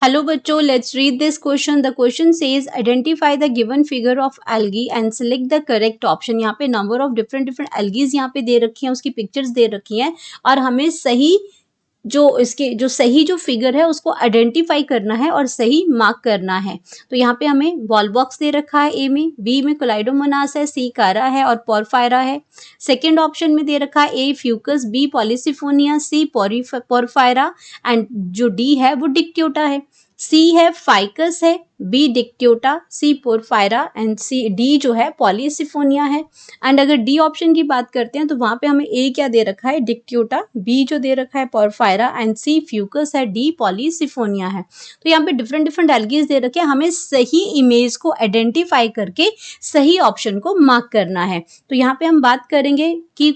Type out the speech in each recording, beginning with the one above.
Hello बच्चों, let's read this question. The question says identify the given figure of algae and select the correct option. यहाँ पे number of different algae यहाँ पे दे रखी हैं, उसकी pictures दे रखी हैं और हमें सही जो सही जो फिगर है उसको आइडेंटिफाई करना है और सही मार्क करना है। तो यहाँ पे हमें बॉल बॉक्स दे रखा है ए में, बी में कोलाइडोमोनास है, सी कारा है और पोरफायरा है। सेकेंड ऑप्शन में दे रखा है A Fucus, B Polysiphonia, C Porphyra and जो डी है वो डिक्ट्योटा है। सी है फाइकस है, B Dictyota, C Porphyra and C D जो है पॉलीसिफोनिया है। एंड अगर डी ऑप्शन की बात करते हैं तो वहां पे हमें ए क्या दे रखा है डिक्ट्योटा, बी जो दे रखा है पोरफायरा एंड सी फ्यूकस है, डी पॉलीसिफोनिया है। तो यहाँ पे डिफरेंट एल्गीज दे रखे हैं, हमें सही इमेज को आइडेंटिफाई करके सही ऑप्शन को मार्क करना है। तो यहाँ पे हम बात करेंगे की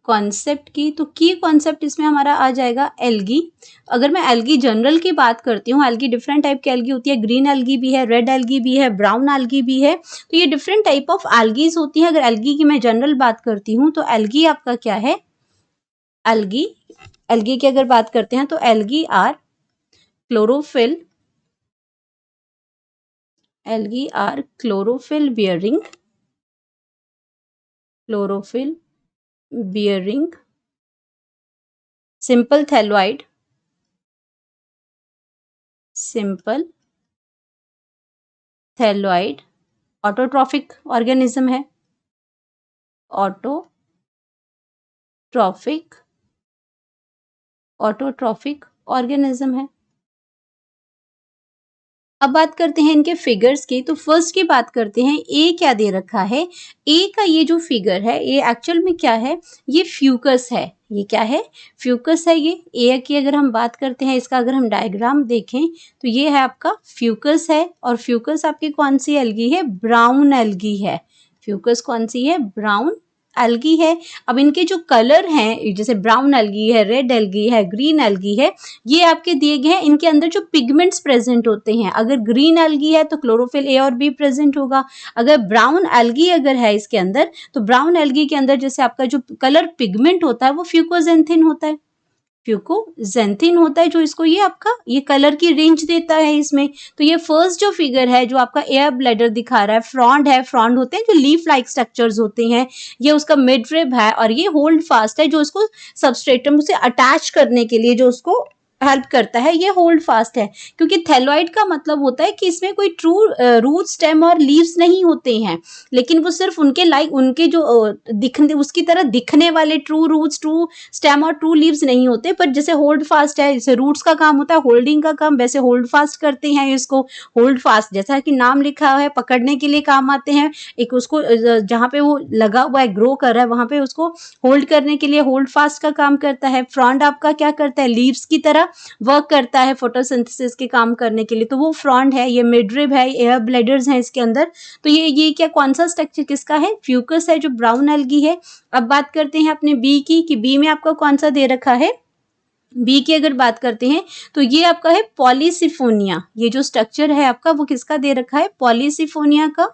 कॉन्सेप्ट की तो की कॉन्सेप्ट इसमें हमारा आ जाएगा एल्गी। अगर मैं एल्गी जनरल की बात करती हूँ, एल्गी डिफरेंट टाइप की एल्गी होती है, ग्रीन एल्गी भी है, रेड एल्गी भी है, ब्राउन एल्गी भी है। तो ये डिफरेंट टाइप ऑफ एल्गीज होती है। अगर एल्गी की मैं जनरल बात करती हूँ तो एल्गी आपका क्या है, एल्गी की अगर बात करते हैं तो algae are chlorophyll, bearing simple thalloid autotrophic organism है, ऑटोट्रॉफिक ऑर्गेनिज्म है। अब बात करते हैं इनके फिगर्स की। तो फर्स्ट की बात करते हैं, ए क्या दे रखा है, ए का ये जो फिगर है ये एक्चुअल में क्या है, ये फ्यूकस है। ये क्या है, फ्यूकस है। ये ए की अगर हम बात करते हैं, इसका अगर हम डायग्राम देखें तो ये है आपका फ्यूकस है। और फ्यूकस आपकी कौन सी एल्गी है, ब्राउन एल्गी है। फ्यूकस कौन सी है, ब्राउन एल्गी है। अब इनके जो कलर हैं, जैसे ब्राउन एल्गी है, रेड एल्गी है, ग्रीन एल्गी है, ये आपके दिए गए हैं। इनके अंदर जो पिगमेंट्स प्रेजेंट होते हैं, अगर ग्रीन एल्गी है तो क्लोरोफिल ए और बी प्रेजेंट होगा। अगर ब्राउन एल्गी अगर है इसके अंदर, तो ब्राउन एल्गी के अंदर जैसे आपका जो कलर पिगमेंट होता है वो फ्यूकोजेंथिन होता है, जो इसको ये आपका ये कलर की रेंज देता है इसमें। तो ये फर्स्ट जो फिगर है जो आपका एयर ब्लैडर दिखा रहा है, फ्रॉन्ड है, फ्रॉन्ड होते हैं जो लीफ लाइक स्ट्रक्चर्स होते हैं, ये उसका मिड रिब है और ये होल्ड फास्ट है जो इसको सबस्ट्रेटम से अटैच करने के लिए जो उसको हेल्प करता है, ये होल्ड फास्ट है। क्योंकि थैलोइड का मतलब होता है कि इसमें कोई ट्रू रूट स्टेम और लीव्स नहीं होते हैं, लेकिन वो सिर्फ उनके जो दिखने उसकी तरह दिखने वाले ट्रू रूट्स, ट्रू स्टेम और ट्रू लीव्स नहीं होते। पर जैसे होल्ड फास्ट है, जैसे रूट्स का काम होता है होल्डिंग का काम, वैसे होल्ड फास्ट करते हैं इसको। होल्ड फास्ट जैसा कि नाम लिखा है, पकड़ने के लिए काम आते हैं। एक उसको जहाँ पे वो लगा हुआ है, ग्रो कर रहा है, वहां पे उसको होल्ड करने के लिए होल्ड फास्ट का काम करता है। फ्रॉन्ड आपका क्या करता है, लीव्स की तरह वर्क करता है फोटोसिंथेसिस के काम करने के लिए, तो वो फ्रॉन्ड है। ये मिडरिब है, एयर ब्लैडर्स हैं इसके अंदर। तो ये क्या कौन सा स्ट्रक्चर किसका है, फ्यूकस है जो ब्राउन एल्गी है। अब बात करते हैं अपने बी की, कि बी में आपका कौन सा दे रखा है। बी की अगर बात करते हैं तो ये आपका है पॉलीसिफोनिया। ये जो स्ट्रक्चर है आपका वो किसका दे रखा है, पॉलीसिफोनिया का।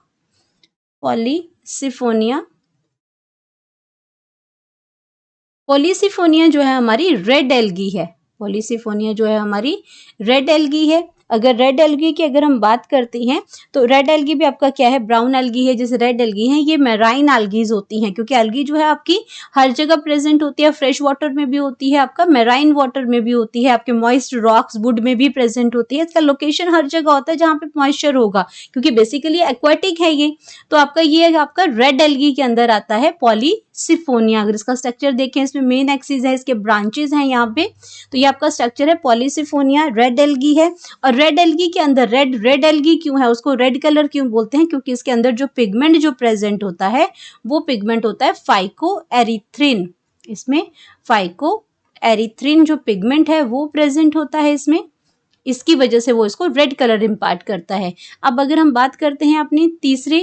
पॉलीसिफोनिया जो है हमारी रेड एल्गी है। पॉलीसिफोनिया जो है हमारी रेड एल्गी है। अगर रेड एल्गी की अगर हम बात करते हैं तो रेड एल्गी भी आपका क्या है, ब्राउन एल्गी है। जैसे रेड एल्गी है ये मैराइन एल्गीज होती हैं, क्योंकि एल्गी जो है आपकी हर जगह प्रेजेंट होती है। फ्रेश वाटर में भी होती है, आपका मैराइन वाटर में भी होती है, आपके मॉइस्ट रॉक्स वुड में भी प्रेजेंट होती है। इसका लोकेशन हर जगह होता है जहाँ पे मॉइस्चर होगा, क्योंकि बेसिकली एक्वाटिक है ये। तो आपका ये आपका रेड एल्गी के अंदर आता है पॉलीसिफोनिया। अगर इसका स्ट्रक्चर देखें, इसमें मेन एक्सिस है, इसके ब्रांचेस हैं यहाँ पे। तो ये आपका स्ट्रक्चर है पॉलीसिफोनिया, रेड एल्गी है। और रेड एल्गी के अंदर रेड एल्गी क्यों है, उसको रेड कलर क्यों बोलते हैं, क्योंकि इसके अंदर जो पिगमेंट जो प्रेजेंट होता है वो पिगमेंट होता है फाइकोएरिथ्रिन। इसमें फाइकोएरिथ्रिन जो पिगमेंट है वो प्रेजेंट होता है इसमें, इसकी वजह से वो इसको रेड कलर इम्पार्ट करता है। अब अगर हम बात करते हैं अपनी तीसरी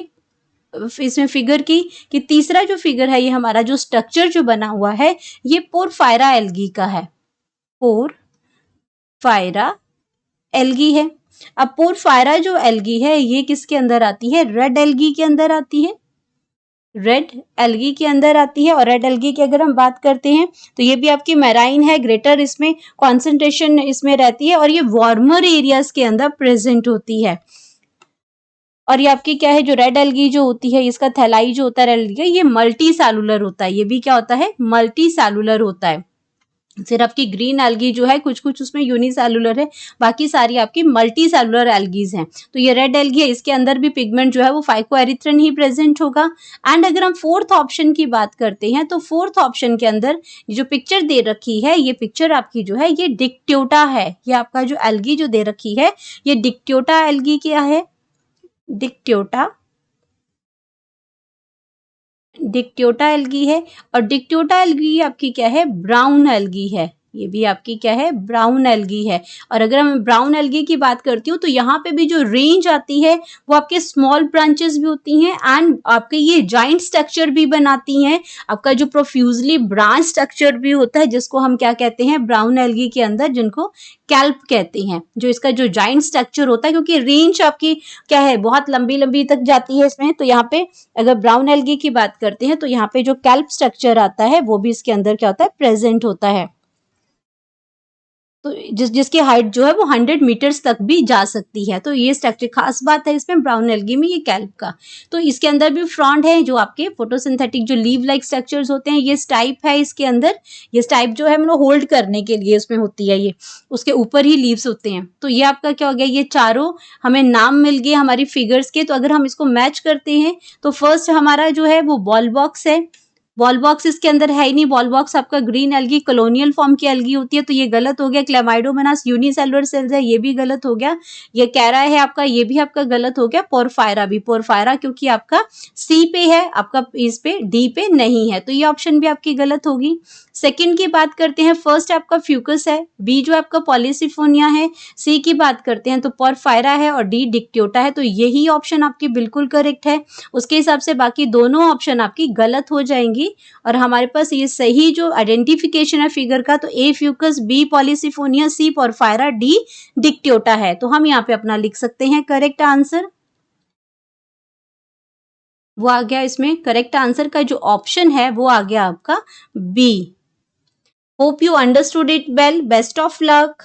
इसमें फिगर की, कि तीसरा जो फिगर है ये हमारा जो स्ट्रक्चर जो बना हुआ है ये पोरफायरा एल्गी का है। पोरफायरा एल्गी है। अब पोरफायरा जो एल्गी है ये किसके अंदर आती है, रेड एल्गी के अंदर आती है। रेड एल्गी के अंदर आती है। और रेड एल्गी की अगर हम बात करते हैं तो ये भी आपकी मैराइन है, ग्रेटर इसमें कॉन्सेंट्रेशन इसमें रहती है और ये वार्मर एरियाज के अंदर प्रेजेंट होती है। और ये आपकी क्या है, जो रेड एल्गी जो होती है, इसका थैलाई जो होता है रेड एल्गी, ये मल्टी सेलुलर होता है। ये भी क्या होता है, मल्टी सेलुलर होता है। फिर आपकी ग्रीन एल्गी जो है कुछ कुछ उसमें यूनिसेलुलर है, बाकी सारी आपकी मल्टी सेलुलर एल्गीज हैं। तो ये रेड एल्गी है, इसके अंदर भी पिगमेंट जो है वो फाइकोएरिथ्रिन ही प्रेजेंट होगा। एंड अगर हम फोर्थ ऑप्शन की बात करते हैं तो फोर्थ ऑप्शन के अंदर जो पिक्चर दे रखी है, ये पिक्चर आपकी जो है ये डिक्ट्योटा है। ये आपका जो एल्गी जो दे रखी है ये डिक्ट्योटा एल्गी क्या है, डिक्ट्योटा डिक्ट्योटा एल्गी है। और डिक्ट्योटा एल्गी आपकी क्या है, ब्राउन एल्गी है। ये भी आपकी क्या है, ब्राउन एल्गी है। और अगर हम ब्राउन एल्गी की बात करती हूँ तो यहाँ पे भी जो रेंज आती है वो आपके स्मॉल ब्रांचेस भी होती हैं एंड आपके ये जॉइंट स्ट्रक्चर भी बनाती हैं। आपका जो प्रोफ्यूजली ब्रांच स्ट्रक्चर भी होता है जिसको हम क्या कहते हैं, ब्राउन एल्गी के अंदर, जिनको कैल्प कहते हैं। जो इसका जो जॉइंट स्ट्रक्चर होता है, क्योंकि रेंज आपकी क्या है, बहुत लंबी लंबी तक जाती है इसमें। तो यहाँ पे अगर ब्राउन एल्गी की बात करते हैं तो यहाँ पे जो कैल्प स्ट्रक्चर आता है वो भी इसके अंदर क्या होता है, प्रेजेंट होता है। तो जिसकी हाइट जो है वो 100 मीटर्स तक भी जा सकती है। तो ये स्ट्रक्चर खास बात है इसमें ब्राउन एल्गी में, ये कैल्प का। तो इसके अंदर भी फ्रॉन्ड है, जो आपके फोटोसिंथेटिक जो लीव लाइक स्ट्रक्चर्स होते हैं, ये स्टाइप है इसके अंदर। ये स्टाइप जो है मतलब होल्ड करने के लिए उसमें होती है, ये उसके ऊपर ही लीव्स होते हैं। तो ये आपका क्या हो गया, ये चारों हमें नाम मिल गए हमारी फिगर्स के। तो अगर हम इसको मैच करते हैं तो फर्स्ट हमारा जो है वो बॉल बॉक्स है। बॉल बॉक्स इसके अंदर है ही नहीं। बॉल बॉक्स आपका ग्रीन एल्गी कॉलोनियल फॉर्म की एल्गी होती है, तो ये गलत हो गया। क्लेमाइडोमोनास यूनिसेलुलर सेल्स है, ये भी गलत हो गया। ये कैरा है आपका, ये भी आपका गलत हो गया। पोरफायरा भी, पोरफायरा क्योंकि आपका सी पे है, आपका इस पे डी पे नहीं है, तो ये ऑप्शन भी आपकी गलत होगी। सेकंड की बात करते हैं, फर्स्ट आपका फ्यूकस है, बी जो आपका पॉलीसिफोनिया है, सी की बात करते हैं तो पोरफायरा है और डी डिक्ट्योटा है। तो यही ऑप्शन आपकी बिल्कुल करेक्ट है। उसके हिसाब से बाकी दोनों ऑप्शन आपकी गलत हो जाएंगी और हमारे पास ये सही जो आइडेंटिफिकेशन है फिगर का, तो ए Fucus, B Polysiphonia, C porphyra, D डिक्ट्योटा है। तो हम यहाँ पे अपना लिख सकते हैं करेक्ट आंसर, वो आ गया इसमें करेक्ट आंसर का जो ऑप्शन है वो आ गया आपका B. Hope you understood it well, best of luck.